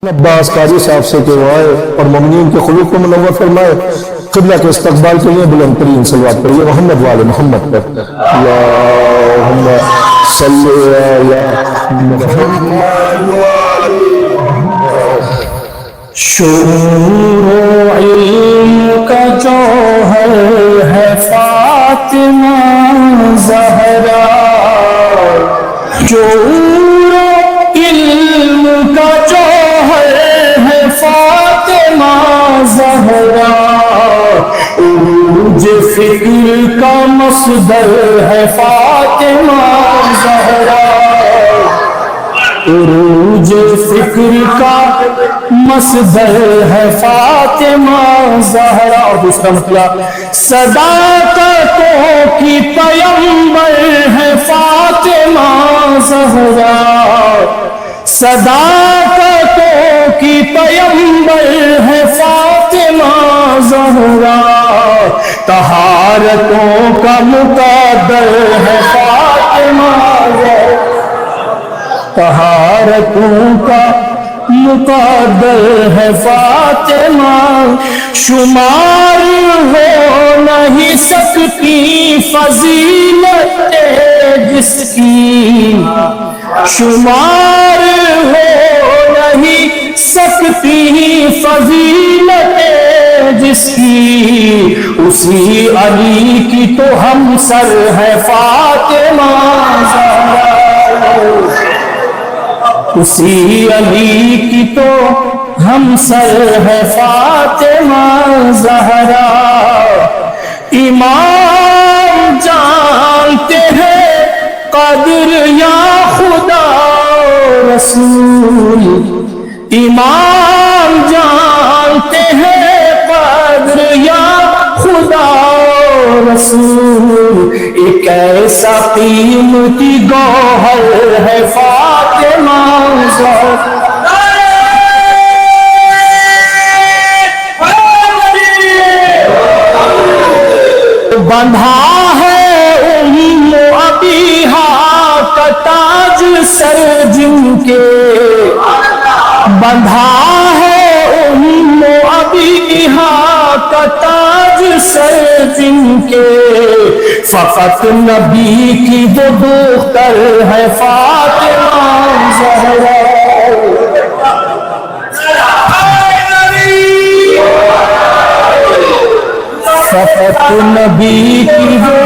عباس قاضی صاحب سے کہ وہ آئے اور مومنین کے خلوق کو منور فرمائے، قبلہ کے استقبال کے لیے بلند ترین صلوات پڑھیے محمد والے محمد پر۔ اللہم صلی علی محمد۔ شعور و علم کا جوہر ہے فاطمہ زہرا، شعور و علم کا جوہر ہے فاطمہ زہرا، عروج فکر کا مصدر ہے فاطمہ زہرا، عروج فکر کا مصدر ہے فاطمہ زہرا۔ اور دوسرا مطلب صداقتوں کی پیمبر ہے فاطمہ زہرا، صداقتوں کی پیمبر ہے فاطمہ زہرا، طہارتوں کا مقدر ہے فاطمہ زہرا، طہارتوں کا مقدر ہے فاطمہ، شمار ہو نہیں سکتی فضیلت جس کی، شمار ہو نہیں سکتی فضیلت جس کی، اسی علی کی تو ہم سر ہے فاطمہ زہرا، اسی علی کی تو ہم سر ہے فاطمہ زہرا، امام جانتے ہیں قدر یا خدا رسول، امام جانتے ہیں قدر یا خدا رسول، ایک ایسا قیمتی گوہر ہے فاطمہ زہرا، بندھا ہے ام ابیہا کا تاج سر جن کے، بندھا ہے ام ابیہا کا تاج سر جن کے، فقط نبی کی وہ دختر ہے فاطمہ زہرا، فقط نبی کی وہ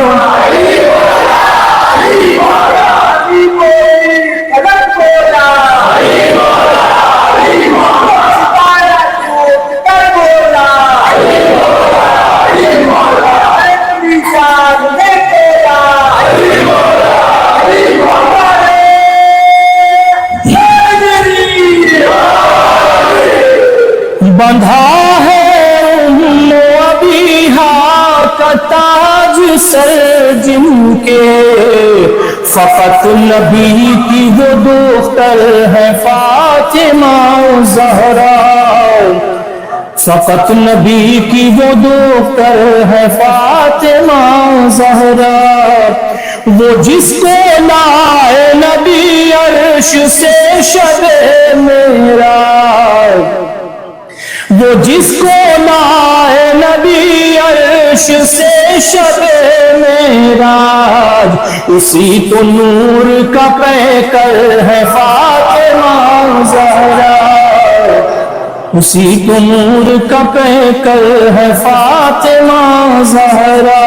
بندھا ہے ام ابیہا کا تاج سر جن کے، فقط نبی کی وہ دختر ہے فاطمہ زہرا، فقط نبی کی وہ دختر ہے فاطمہ زہرا، وہ جس کو لائے نبی عرش سے شب معراج، وہ جس کو لائے نبی عرش سے شب معراج، اسی تو نور کا پیکر ہے فاطمہ زہرا، اسی تو نور کا پیکر ہے فاطمہ زہرا،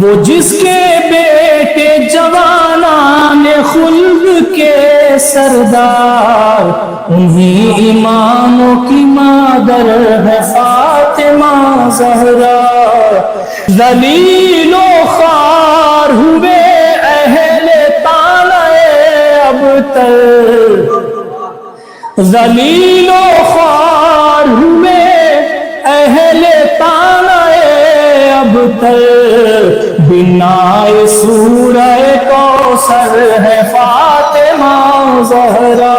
وہ جس کے بیٹے جوانان خلد کے سردار، انہی اماموں کی مادر ہے فاطمہ زہرا، ذلیل و خوار ہوئے اہل طالع ابتر، ذلیل و خوار ہوئے اہل تانائے ابتر، بنائے سورہ کوثر ہے فاطمہ زہرا۔